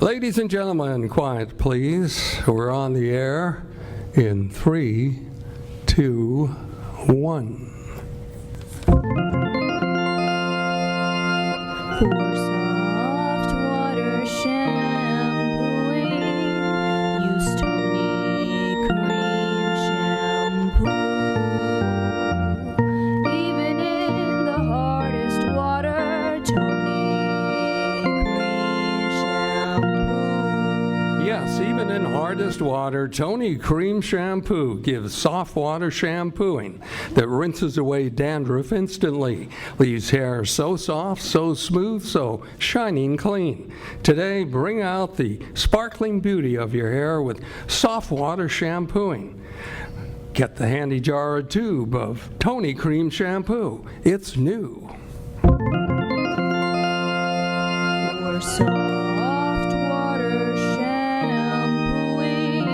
Ladies and gentlemen, quiet please. We're on the air in 3, 2, 1. For soft water shampooing, use Tony Cream Shampoo. Even in the hardest water, Tony Cream Shampoo. Yes, even in hardest water, Tony Cream Shampoo gives soft water shampooing that rinses away dandruff instantly, leaves hair so soft, so smooth, so shining clean. Today, bring out the sparkling beauty of your hair with soft water shampooing. Get the handy jar or tube of Tony Cream Shampoo. It's new. For soft water shampooing,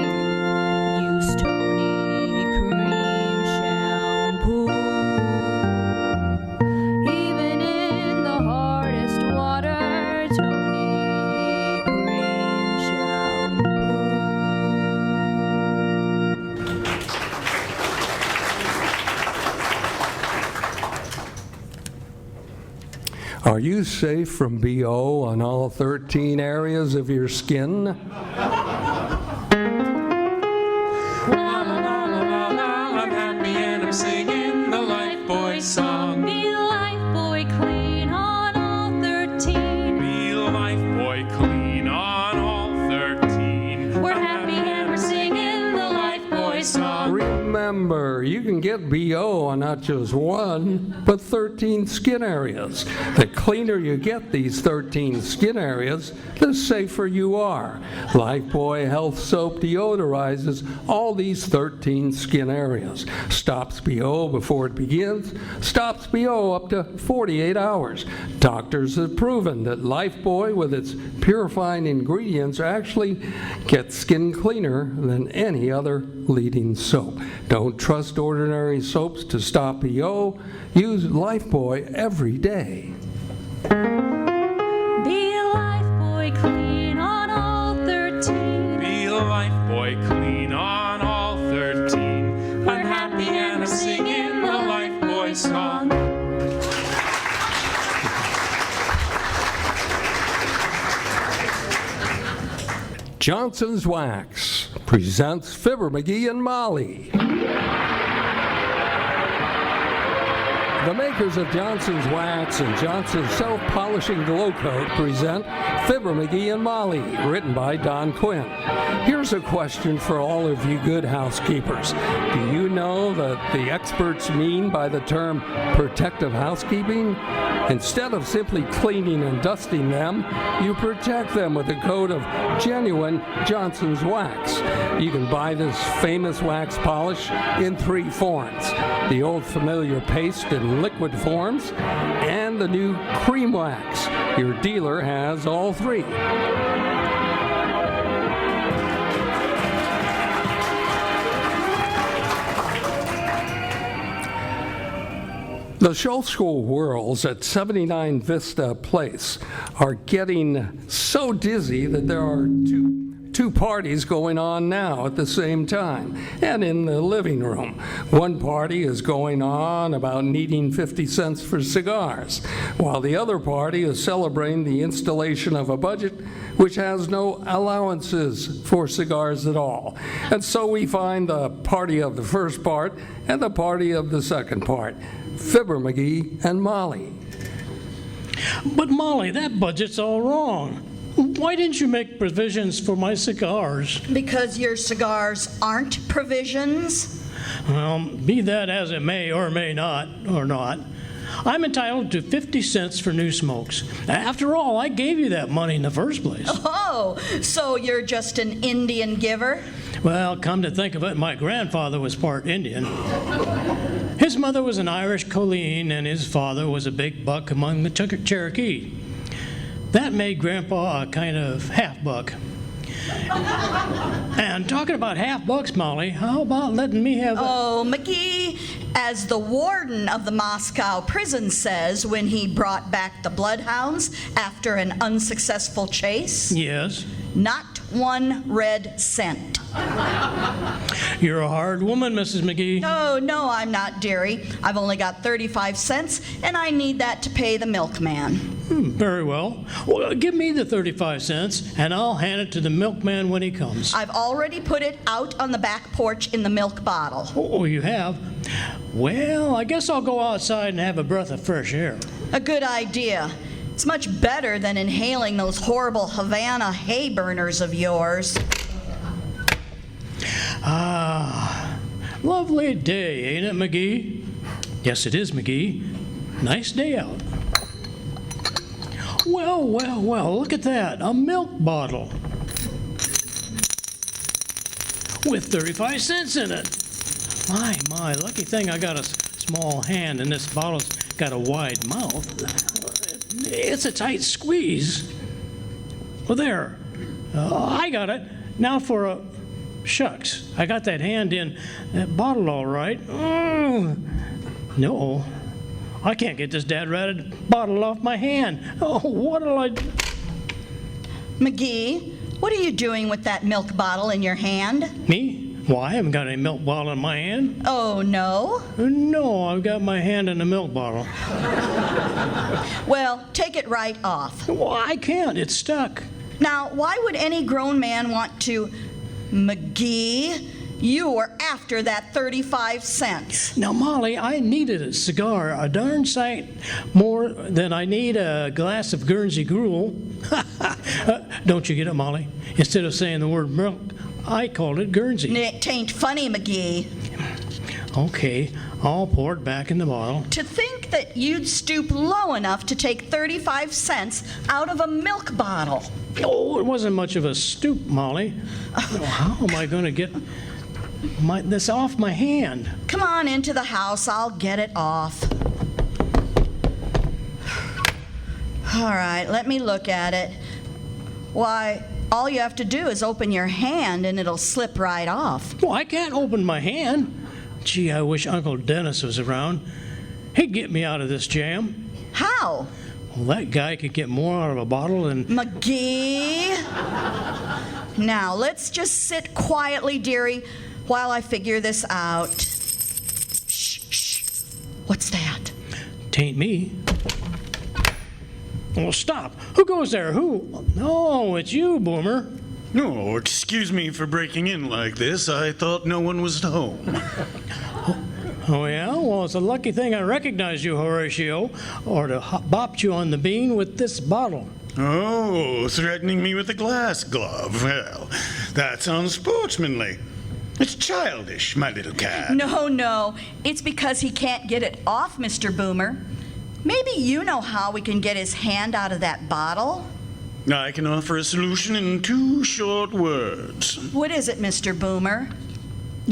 use Tony Cream Shampoo. Even in the hardest water, Tony Cream Shampoo. Are you safe from BO on all 13 areas of your skin? La la la la la la, I'm happy and I'm singing the Life Boy song. Be Life Boy clean on all 13. Be Life Boy clean on all 13. We're happy and we're singing the Life Boy song. Remember, you can get BO on not just one, but 13 skin areas. The cleaner you get these 13 skin areas, the safer you are. Lifebuoy Health Soap deodorizes all these 13 skin areas. Stops BO before it begins, stops BO up to 48 hours. Doctors have proven that Lifebuoy, with its purifying ingredients, actually gets skin cleaner than any other leading soap. Don't trust ordinary soaps to stop BO. Use Lifebuoy every day. Be a Life Boy clean on all 13. Be Life Boy clean on all 13. We're happy and we're singing the Life Boy song. Johnson's Wax presents Fibber McGee and Molly. The makers of Johnson's Wax and Johnson's Self-Polishing Glow Coat present Fibber McGee and Molly, written by Don Quinn. Here's a question for all of you good housekeepers. Do you know that the experts mean by the term protective housekeeping? Instead of simply cleaning and dusting them, you protect them with a coat of genuine Johnson's Wax. You can buy this famous wax polish in 3 forms: the old familiar paste in liquid forms and the new cream wax. Your dealer has all 3. The show school whirls at 79 Vista Place are getting so dizzy that there are two parties going on now at the same time and in the living room. One party is going on about needing 50 cents for cigars, while the other party is celebrating the installation of a budget which has no allowances for cigars at all. And so we find the party of the first part and the party of the second part. Fibber McGee and Molly. But Molly, that budget's all wrong. Why didn't you make provisions for my cigars? Because your cigars aren't provisions? Well, be that as it may or may not, I'm entitled to 50 cents for new smokes. After all, I gave you that money in the first place. Oh, so you're just an Indian giver? Well, come to think of it, my grandfather was part Indian. His mother was an Irish Colleen, and his father was a big buck among the Cherokee. That made Grandpa a kind of half-buck. And talking about half-bucks, Molly, how about letting me have Oh, McGee, as the warden of the Moscow prison says when he brought back the bloodhounds after an unsuccessful chase, Yes. Not 1 red cent. You're a hard woman, Mrs. McGee. Oh, no, I'm not, dearie. I've only got 35 cents, and I need that to pay the milkman. Very well. Well, give me the 35 cents, and I'll hand it to the milkman when he comes. I've already put it out on the back porch in the milk bottle. Oh, you have? Well, I guess I'll go outside and have a breath of fresh air. A good idea. It's much better than inhaling those horrible Havana hay burners of yours. Ah, lovely day, ain't it, McGee? Yes, it is, McGee. Nice day out. Well, well, well, look at that. A milk bottle with 35 cents in it. My, lucky thing I got a small hand and this bottle's got a wide mouth. It's a tight squeeze. Well, there. I got it. Now for a... Shucks, I got that hand in that bottle all right. No, I can't get this dad-ratted bottle off my hand. Oh, what'll I do? McGee, what are you doing with that milk bottle in your hand? Me? Well, I haven't got any milk bottle in my hand. Oh, no? No, I've got my hand in the milk bottle. Well, take it right off. Well, I can't. It's stuck. Now, why would any grown man want to... McGee, you were after that 35 cents. Now, Molly, I needed a cigar a darn sight more than I need a glass of Guernsey gruel. Don't you get it, Molly? Instead of saying the word milk, I called it Guernsey. It ain't funny, McGee. Okay, I'll pour it back in the bottle. To think that you'd stoop low enough to take 35 cents out of a milk bottle. Oh, it wasn't much of a stoop, Molly. How am I going to get this off my hand? Come on into the house. I'll get it off. All right, let me look at it. Why, all you have to do is open your hand and it'll slip right off. Well, I can't open my hand. Gee, I wish Uncle Dennis was around. He'd get me out of this jam. How? Well, that guy could get more out of a bottle than... McGee! Now, let's just sit quietly, dearie, while I figure this out. Shh. What's that? Tain't me. Well, stop. Who goes there? Who? No, it's you, Boomer. No, excuse me for breaking in like this. I thought no one was at home. Oh, yeah? Well, it's a lucky thing I recognized you, Horatio, or to bopped you on the bean with this bottle. Oh, threatening me with a glass glove. Well, that's unsportsmanly. It's childish, my little cat. No. It's because he can't get it off, Mr. Boomer. Maybe you know how we can get his hand out of that bottle? I can offer a solution in 2 short words. What is it, Mr. Boomer?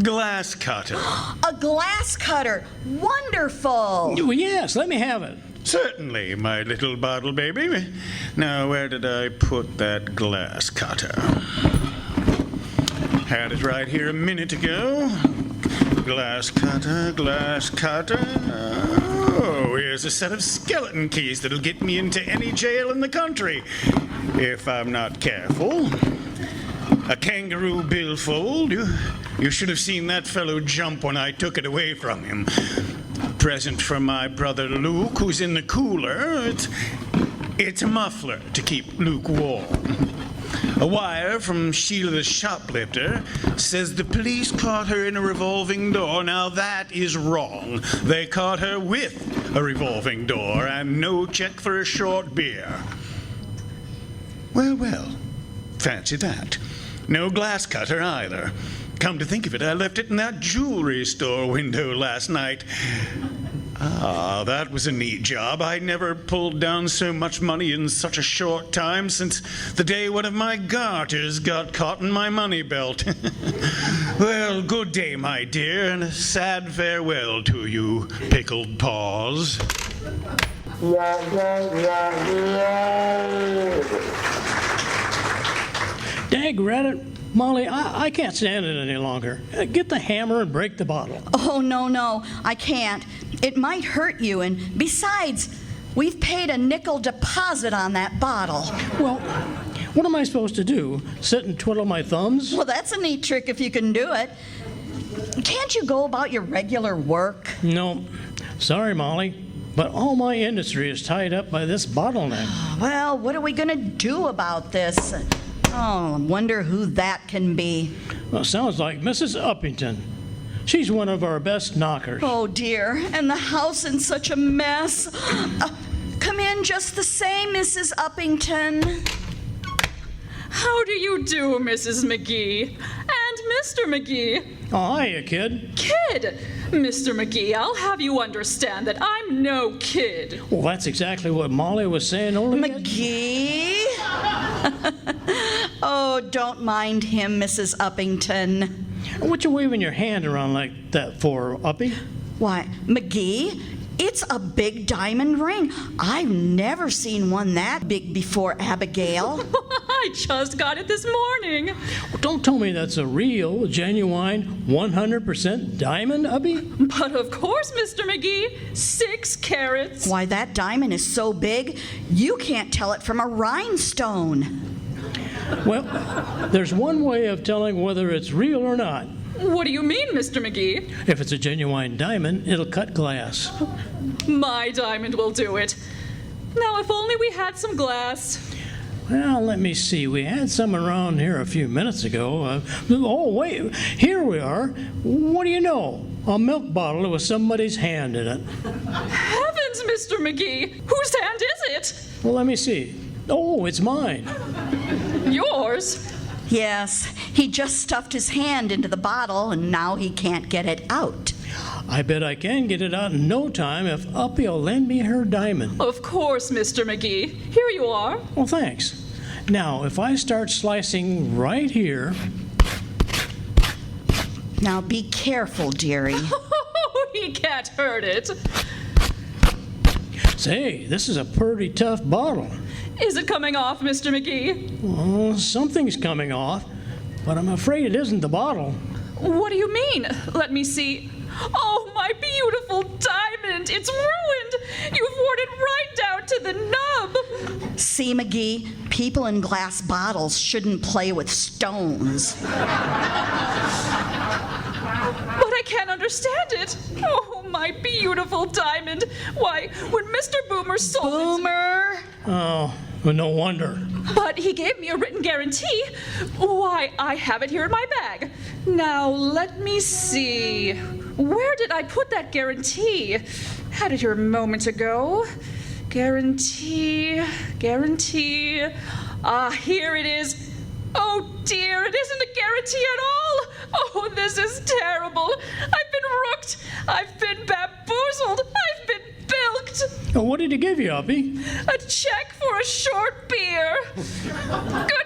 Glass cutter. A glass cutter. Wonderful. Well, yes, let me have it. Certainly, my little bottle baby. Now, where did I put that glass cutter? Had it right here a minute ago. Glass cutter. Oh, here's a set of skeleton keys that'll get me into any jail in the country, if I'm not careful. A kangaroo billfold. You should have seen that fellow jump when I took it away from him. Present from my brother Luke, who's in the cooler. It's a muffler to keep Luke warm. A wire from Sheila the shoplifter says the police caught her in a revolving door. Now that is wrong. They caught her with a revolving door and no check for a short beer. Well, fancy that. No glass cutter either. Come to think of it, I left it in that jewelry store window last night. Ah, that was a neat job. I never pulled down so much money in such a short time since the day one of my garters got caught in my money belt. Well, good day, my dear, and a sad farewell to you, pickled paws. Dag-rat-it, Molly, I can't stand it any longer. Get the hammer and break the bottle. Oh, no, I can't. It might hurt you, and besides, we've paid a nickel deposit on that bottle. What am I supposed to do? Sit and twiddle my thumbs? Well, that's a neat trick if you can do it. Can't you go about your regular work? No. Sorry, Molly, but all my industry is tied up by this bottleneck. Well, what are we going to do about this? Oh, I wonder who that can be. Well, sounds like Mrs. Uppington. She's one of our best knockers. Oh, dear. And the house in such a mess. Come in just the same, Mrs. Uppington. How do you do, Mrs. McGee? And Mr. McGee? Oh, hiya, kid. Kid! Mr. McGee, I'll have you understand that I'm no kid. Well, that's exactly what Molly was saying only... McGee? Oh, don't mind him, Mrs. Uppington. What you waving your hand around like that for, Uppy? Why, McGee, it's a big diamond ring. I've never seen one that big before, Abigail. I just got it this morning. Well, don't tell me that's a real, genuine, 100% diamond, Uppy? But of course, Mr. McGee, 6 carats. Why, that diamond is so big, you can't tell it from a rhinestone. Well, there's one way of telling whether it's real or not. What do you mean, Mr. McGee? If it's a genuine diamond, it'll cut glass. My diamond will do it. Now, if only we had some glass. Well, let me see. We had some around here a few minutes ago. Oh, wait. Here we are. What do you know? A milk bottle with somebody's hand in it. Heavens, Mr. McGee! Whose hand is it? Well, let me see. Oh, it's mine. Yours? Yes, he just stuffed his hand into the bottle and now he can't get it out. I bet I can get it out in no time if Uppy will lend me her diamond. Of course, Mr. McGee. Here you are. Well, thanks. Now, if I start slicing right here... Now be careful, dearie. He can't hurt it. Say, this is a pretty tough bottle. Is it coming off, Mr. McGee? Well, something's coming off, but I'm afraid it isn't the bottle. What do you mean? Let me see. Oh, my beautiful diamond! It's ruined! You've worn it right down to the nub! See, McGee, people in glass bottles shouldn't play with stones. But I can't understand it. Oh, my beautiful diamond. Why, when Mr. Boomer sold Boomer? Oh, well, no wonder. But he gave me a written guarantee. Why, I have it here in my bag. Now, let me see. Where did I put that guarantee? Had it here a moment ago. Guarantee. Ah, here it is. Oh, dear, it isn't a guarantee at all. Oh, this is terrible. I've been rooked. I've been bamboozled. I've been bilked. Well, what did he give you, Uppy? A check for a short beer. Goodbye.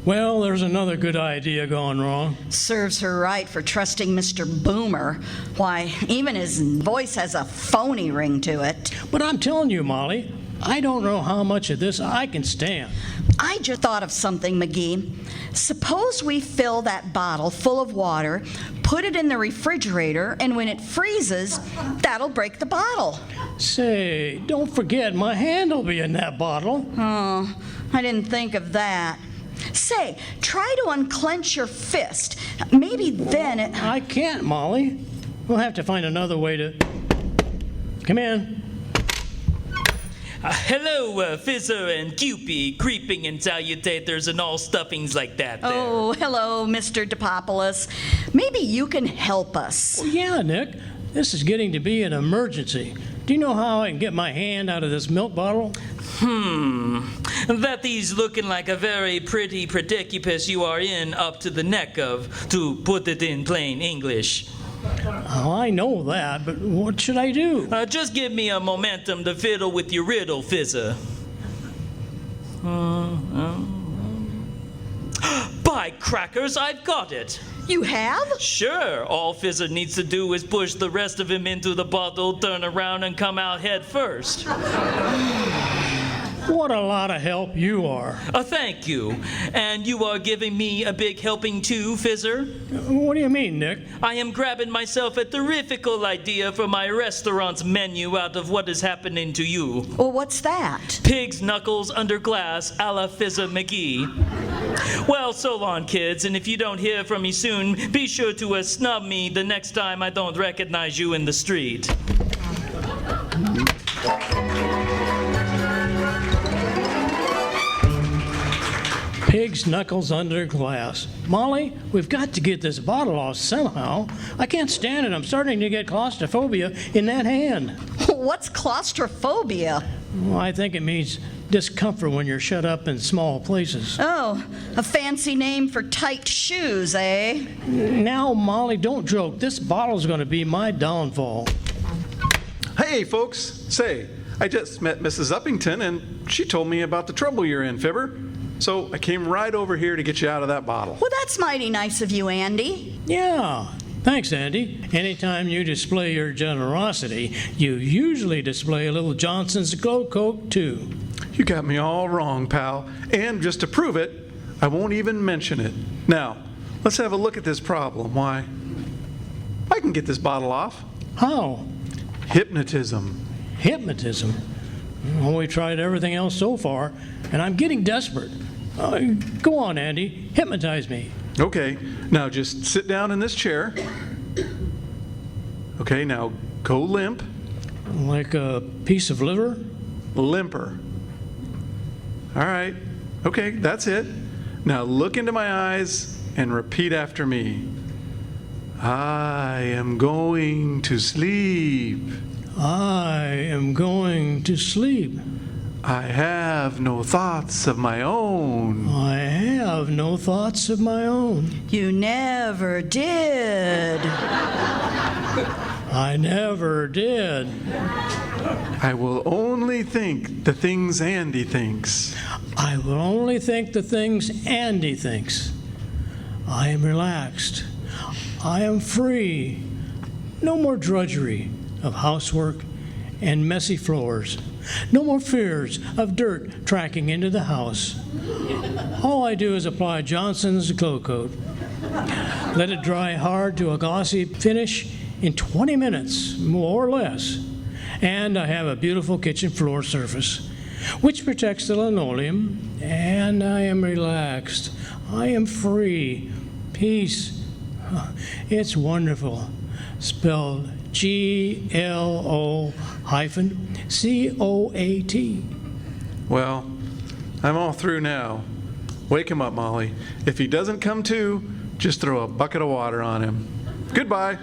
Well, there's another good idea gone wrong. Serves her right for trusting Mr. Boomer. Why, even his voice has a phony ring to it. But I'm telling you, Molly, I don't know how much of this I can stand. I just thought of something, McGee. Suppose we fill that bottle full of water, put it in the refrigerator, and when it freezes, that'll break the bottle. Say, don't forget, my hand will be in that bottle. Oh, I didn't think of that. Say, try to unclench your fist. Maybe then it... I can't, Molly. We'll have to find another way to... Come in. Hello, Fizzer and Cupid, creeping and salutators and all stuffings like that there. Oh, hello, Mr. DePopoulos. Maybe you can help us. Well, yeah, Nick. This is getting to be an emergency. Do you know how I can get my hand out of this milk bottle? That is looking like a very pretty predicubus you are in up to the neck of, to put it in plain English. Oh, I know that, but what should I do? Just give me a momentum to fiddle with your riddle, Fizzer. By crackers, I've got it. You have? Sure. All Fizzer needs to do is push the rest of him into the bottle, turn around, and come out head first. What a lot of help you are. Thank you. And you are giving me a big helping too, Fizzer? What do you mean, Nick? I am grabbing myself a terrifical idea for my restaurant's menu out of what is happening to you. Well, what's that? Pig's knuckles under glass a la Fibber McGee. Well, so long, kids, and if you don't hear from me soon, be sure to snub me the next time I don't recognize you in the street. Pig's knuckles under glass. Molly, we've got to get this bottle off somehow. I can't stand it. I'm starting to get claustrophobia in that hand. What's claustrophobia? Well, I think it means discomfort when you're shut up in small places. Oh, a fancy name for tight shoes, eh? Now, Molly, don't joke. This bottle's going to be my downfall. Hey, folks. Say, I just met Mrs. Uppington, and she told me about the trouble you're in, Fibber. So I came right over here to get you out of that bottle. Well, that's mighty nice of you, Andy. Yeah. Thanks, Andy. Anytime you display your generosity, you usually display a little Johnson's Glow Coat, too. You got me all wrong, pal. And just to prove it, I won't even mention it. Now, let's have a look at this problem. Why, I can get this bottle off. How? Hypnotism. Hypnotism? Well, we tried everything else so far, and I'm getting desperate. Go on, Andy. Hypnotize me. Okay, now just sit down in this chair. Okay, now go limp. Like a piece of liver? Limper. All right. Okay, that's it. Now look into my eyes and repeat after me. I am going to sleep. I am going to sleep. I have no thoughts of my own. I have no thoughts of my own. You never did. I never did. I will only think the things Andy thinks. I will only think the things Andy thinks. I am relaxed. I am free. No more drudgery of housework and messy floors. No more fears of dirt tracking into the house. All I do is apply Johnson's Glow Coat. Let it dry hard to a glossy finish in 20 minutes, more or less. And I have a beautiful kitchen floor surface, which protects the linoleum, and I am relaxed. I am free. Peace. It's wonderful. Spelled GLO-COAT. Well, I'm all through now. Wake him up, Molly. If he doesn't come to, just throw a bucket of water on him. Goodbye.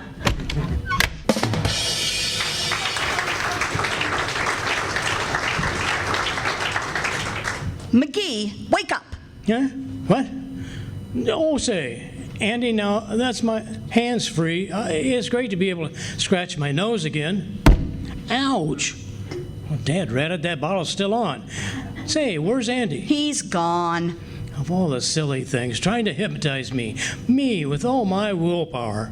McGee, wake up. Yeah? What? Oh, say, Andy, now that's my hands free. It's great to be able to scratch my nose again. Ouch! Well, Dad ratted that bottle's still on. Say, where's Andy? He's gone. Of all the silly things, trying to hypnotize me with all my willpower.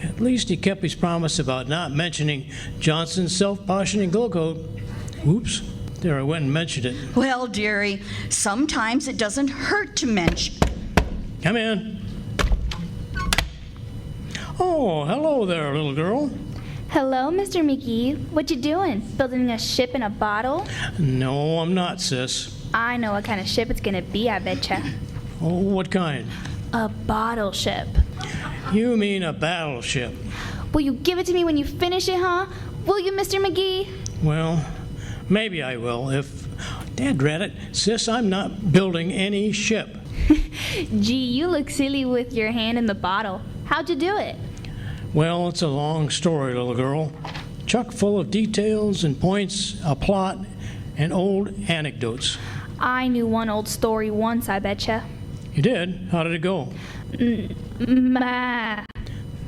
At least he kept his promise about not mentioning Johnson's self-polishing glow coat. Oops, there I went and mentioned it. Well, dearie, sometimes it doesn't hurt to mention. Come in. Oh, hello there, little girl. Hello, Mr. McGee. What you doing? Building a ship in a bottle? No, I'm not, sis. I know what kind of ship it's gonna be, I betcha. Oh, what kind? A bottle ship. You mean a battleship? Will you give it to me when you finish it, huh? Will you, Mr. McGee? Well, maybe I will if... Daddrat it, sis, I'm not building any ship. Gee, you look silly with your hand in the bottle. How'd you do it? Well, it's a long story, little girl. Chock full of details and points, a plot, and old anecdotes. I knew one old story once, I betcha. You did? How did it go? Ma.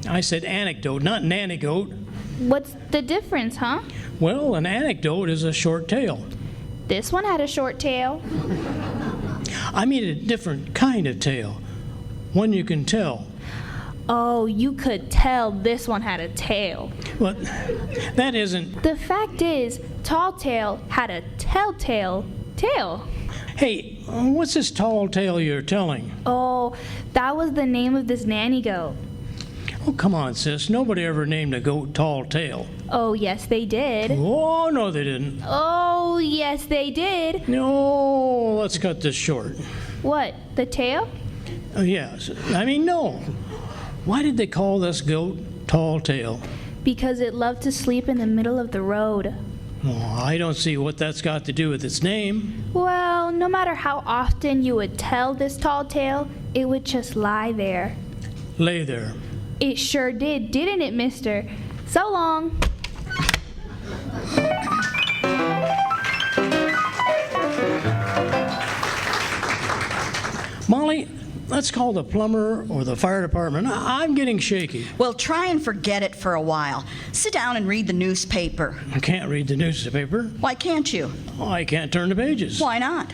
I said anecdote, not nanny-goat. What's the difference, huh? Well, an anecdote is a short tale. This one had a short tail. I mean a different kind of tale. One you can tell. Oh, you could tell this one had a tail. But that isn't... The fact is, Tall Tale had a telltale Tail. Hey, what's this tall tale you're telling? Oh, that was the name of this nanny goat. Oh, come on, sis. Nobody ever named a goat Tall Tail. Oh, yes, they did. Oh, no, they didn't. Oh, yes, they did. No, let's cut this short. What, the tail? Yes. I mean, no. Why did they call this goat Tall Tail? Because it loved to sleep in the middle of the road. Oh, I don't see what that's got to do with its name. Well, no matter how often you would tell this tall tale, it would just lie there. Lay there. It sure did, didn't it, mister? So long. Molly, let's call the plumber or the fire department. I'm getting shaky. Well, try and forget it for a while. Sit down and read the newspaper. I can't read the newspaper. Why can't you? Oh, I can't turn the pages. Why not?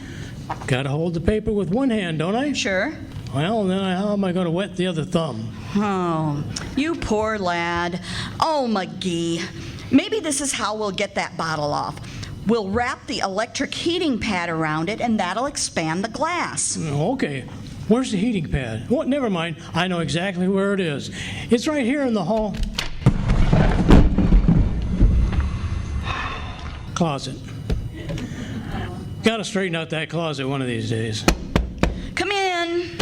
Gotta hold the paper with one hand, don't I? Sure. Well, then how am I going to wet the other thumb? Oh, you poor lad. Oh, McGee. Maybe this is how we'll get that bottle off. We'll wrap the electric heating pad around it, and that'll expand the glass. Okay. Where's the heating pad? What? Never mind. I know exactly where it is. It's right here in the hall. Closet. Gotta straighten out that closet one of these days. Come in.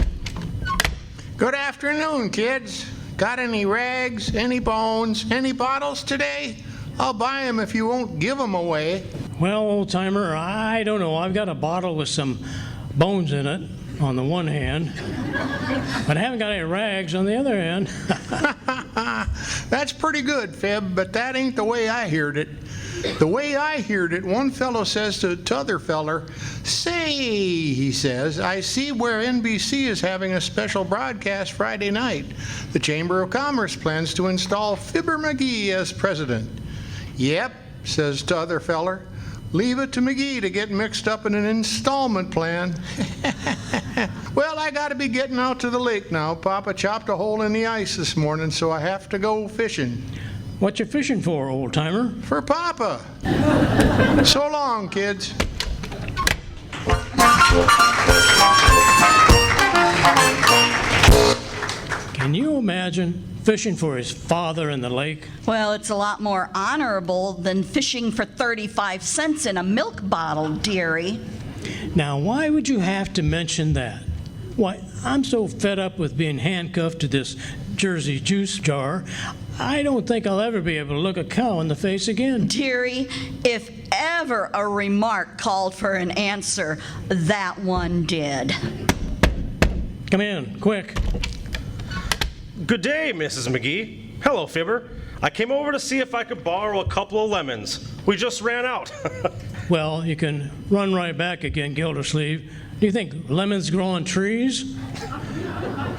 Good afternoon, kids. Got any rags, any bones, any bottles today? I'll buy them if you won't give them away. Well, old-timer, I don't know. I've got a bottle with some bones in it on the one hand, but I haven't got any rags on the other hand. That's pretty good, Fib, but that ain't the way I heard it. The way I heard it, one fellow says to t'other feller, "Say," he says, "I see where NBC is having a special broadcast Friday night. The Chamber of Commerce plans to install Fibber McGee as president." "Yep," says t'other feller. "Leave it to McGee to get mixed up in an installment plan." Well, I got to be getting out to the lake now. Papa chopped a hole in the ice this morning, so I have to go fishing. What you fishing for, old-timer? For Papa. So long, kids. Can you imagine fishing for his father in the lake? Well, it's a lot more honorable than fishing for 35 cents in a milk bottle, dearie. Now, why would you have to mention that? Why, I'm so fed up with being handcuffed to this Jersey juice jar, I don't think I'll ever be able to look a cow in the face again. Dearie, if ever a remark called for an answer, that one did. Come in, quick. Good day, Mrs. McGee. Hello, Fibber. I came over to see if I could borrow a couple of lemons. We just ran out. Well, you can run right back again, Gildersleeve. Do you think lemons grow on trees?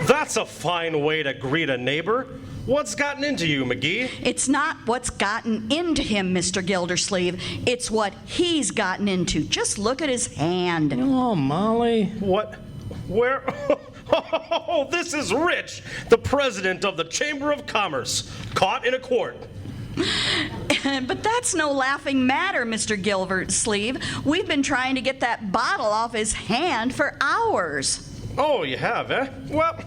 That's a fine way to greet a neighbor. What's gotten into you, McGee? It's not what's gotten into him, Mr. Gildersleeve. It's what he's gotten into. Just look at his hand. Oh, Molly. What? Where? Oh, this is Rich, the president of the Chamber of Commerce, caught in a court. But that's no laughing matter, Mr. Gildersleeve. We've been trying to get that bottle off his hand for hours. Oh, you have, eh? Well,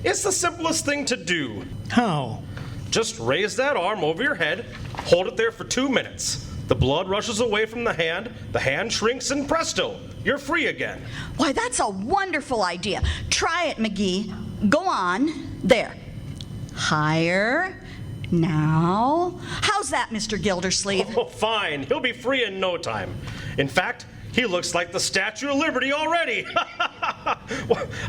it's the simplest thing to do. How? Just raise that arm over your head, hold it there for 2 minutes. The blood rushes away from the hand shrinks, and presto, you're free again. Why, that's a wonderful idea. Try it, McGee. Go on. There. Higher. Now. How's that, Mr. Gildersleeve? Oh, fine. He'll be free in no time. In fact, he looks like the Statue of Liberty already.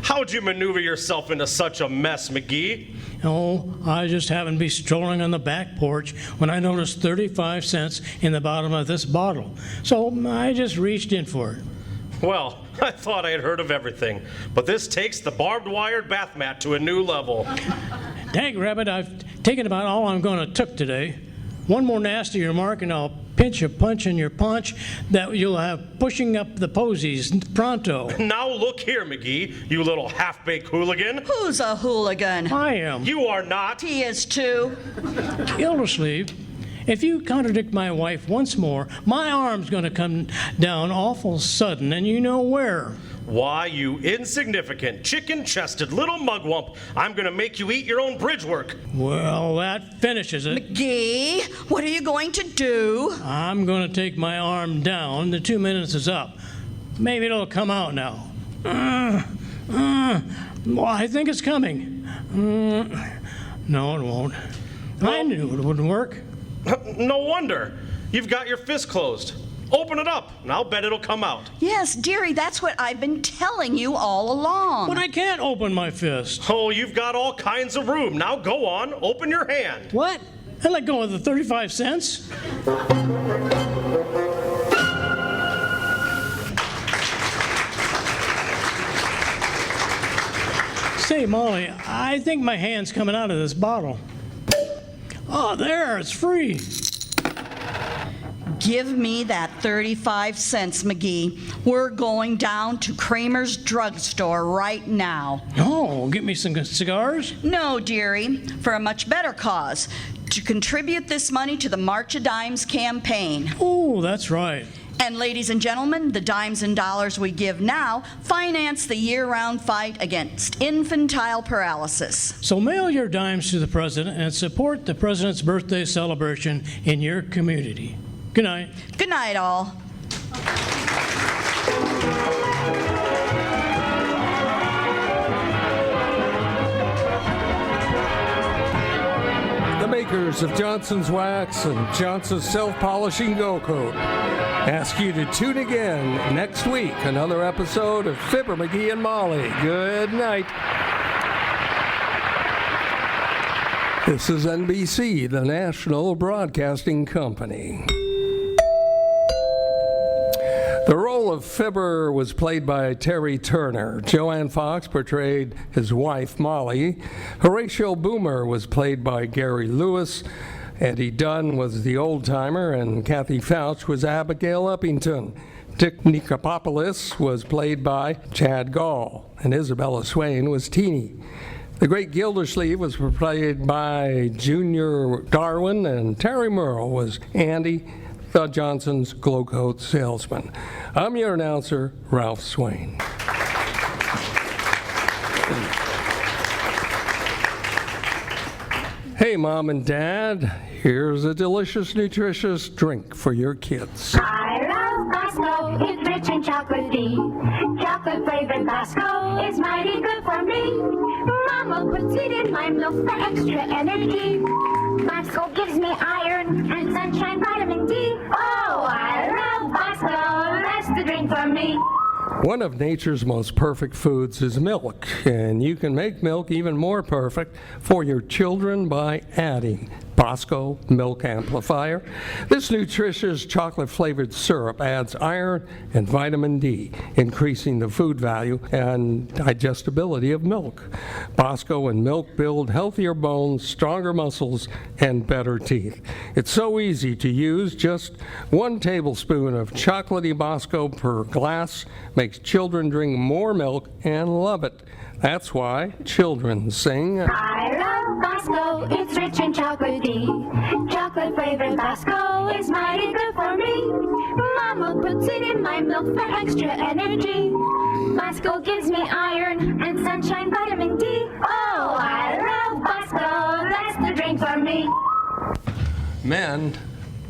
How'd you maneuver yourself into such a mess, McGee? Oh, I just happened to be strolling on the back porch when I noticed 35 cents in the bottom of this bottle. So I just reached in for it. Well, I thought I had heard of everything, but this takes the barbed-wired bath mat to a new level. Dagrabbit, I've taken about all I'm going to took today. One more nasty remark and I'll pinch a punch in your paunch that you'll have pushing up the posies pronto. Now look here, McGee, you little half-baked hooligan. Who's a hooligan? I am. You are not. He is too. Gildersleeve, If you contradict my wife once more, my arm's going to come down awful sudden, and you know where. Why, you insignificant, chicken-chested little mugwump, I'm gonna make you eat your own bridge work. Well, that finishes it. McGee, what are you going to do? I'm going to take my arm down. The 2 minutes is up. Maybe it'll come out now. Well, I think it's coming. No, it won't. I knew it wouldn't work. No wonder. You've got your fist closed. Open it up, and I'll bet it'll come out. Yes, dearie, that's what I've been telling you all along. But I can't open my fist. Oh, you've got all kinds of room. Now go on, open your hand. What? I let go of the 35 cents? Say, Molly, I think my hand's coming out of this bottle. Oh, there, it's free. Give me that 35 cents, McGee. We're going down to Kramer's drugstore right now. Oh, get me some cigars? No, dearie, for a much better cause. To contribute this money to the March of Dimes campaign. Oh, that's right. And ladies and gentlemen, the dimes and dollars we give now finance the year-round fight against infantile paralysis. So mail your dimes to the president and support the president's birthday celebration in your community. Good night. Good night, all. The makers of Johnson's Wax and Johnson's Self-Polishing Go Coat ask you to tune again next week. Another episode of Fibber McGee and Molly. Good night. This is NBC, the National Broadcasting Company. The role of Fibber was played by Terry Turner. Joanne Fox portrayed his wife, Molly. Horatio Boomer was played by Garie Lewis. Eddie Dunn was the old-timer, and Kathy Pfautsch was Abigail Uppington. Dick Nikopopoulos was played by Chad Gaul, and Isabella Swain was Teeny. The Great Gildersleeve was played by Junior Darwin, and Terry Murrell was Andy, the Johnson's Glow Coat salesman. I'm your announcer, Ralph Swain. Hey, Mom and Dad, here's a delicious, nutritious drink for your kids. I love Bosco, it's rich and chocolatey. Chocolate flavored Bosco is mighty good for me. Mama puts it in my milk for extra energy. Bosco gives me iron and sunshine vitamin D. Oh, I love Bosco, that's the drink for me. One of nature's most perfect foods is milk, and you can make milk even more perfect for your children by adding Bosco Milk Amplifier. This nutritious chocolate-flavored syrup adds iron and vitamin D, increasing the food value and digestibility of milk. Bosco and milk build healthier bones, stronger muscles, and better teeth. It's so easy to use. Just 1 tablespoon of chocolatey Bosco per glass makes children drink more milk and love it. That's why children sing, I love Bosco, it's rich and chocolatey. Chocolate flavored Bosco is mighty good for me. Mama puts it in my milk for extra energy. Bosco gives me iron and sunshine vitamin D. Oh, I love Bosco, that's the drink for me. men,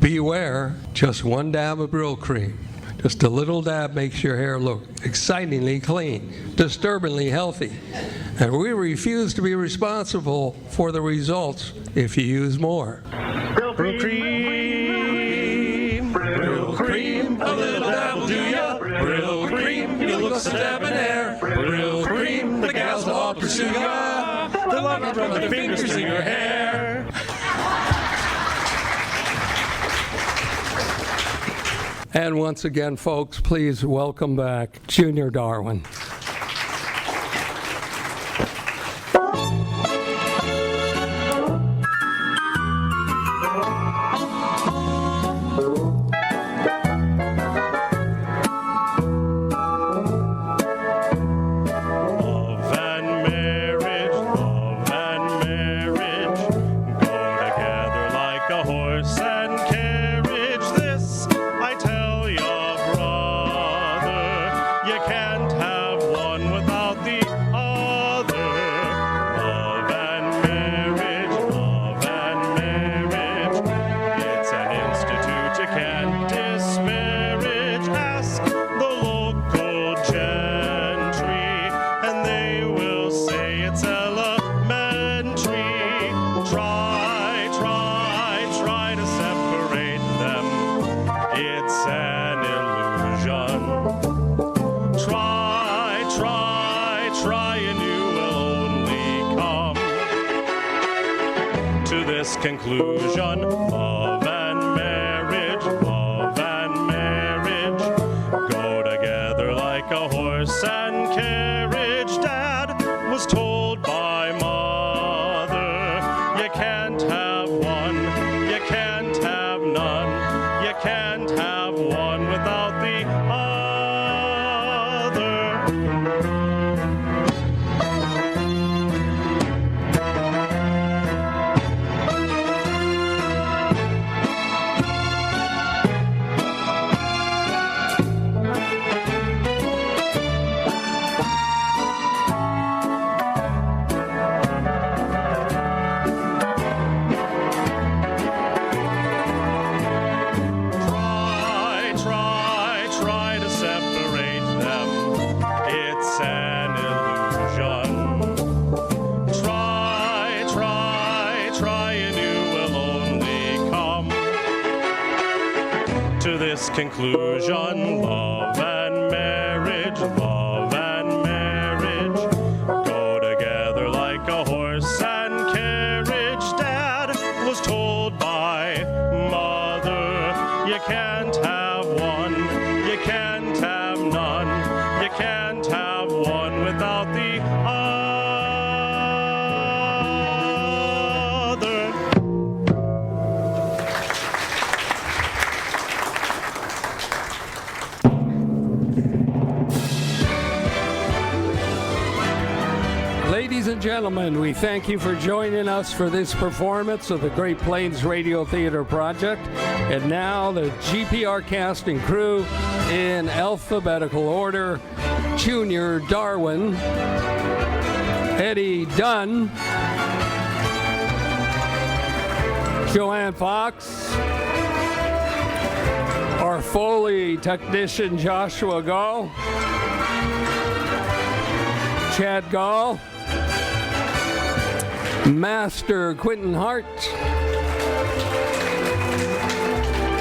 beware, just 1 dab of Brill cream. Just a little dab makes your hair look excitingly clean, disturbingly healthy. And we refuse to be responsible for the results if you use more. Brill cream, Brill cream, a little dab will do ya. Brill cream, you look so debonair. Brill cream, the gals will all pursue ya. They'll love to run their fingers through your hair. And once again, folks, please welcome back Junior Darwin. Go together like a horse and to this conclusion. Love and marriage go together like a horse and carriage. Dad was told by mother, you can't have one, you can't have none, you can't have one without the other. Try to separate them. It's an illusion. Try, and you will only come to this conclusion. Love and marriage go together like a horse and carriage. Dad was told by mother, you can't have one, you can't have none, you can't have one without the other. Ladies and gentlemen, we thank you for joining us for this performance of the Great Plains Radio Theater Project. And now the GPR cast and crew in alphabetical order: Junior Darwin, Eddie Dunn, Joanne Fox, our Foley technician Joshua Gaul, Chad Gaul, Master Quentin Hart,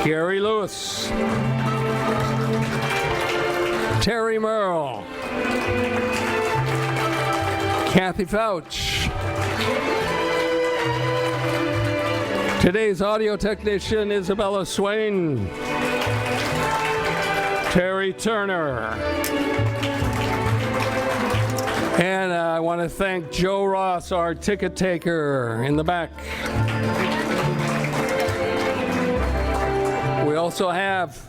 Garie Lewis, Terry Murrell, Kathy Pfautsch. Today's audio technician, Isabella Swain, Terry Turner. And I want to thank Joe Ross, our ticket taker in the back. We also have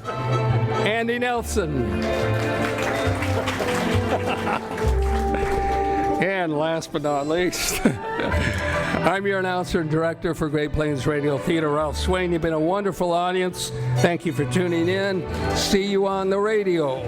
Andy Nelson. And last but not least, I'm your announcer and director for Great Plains Radio Theater, Ralph Swain. You've been a wonderful audience. Thank you for tuning in. See you on the radio.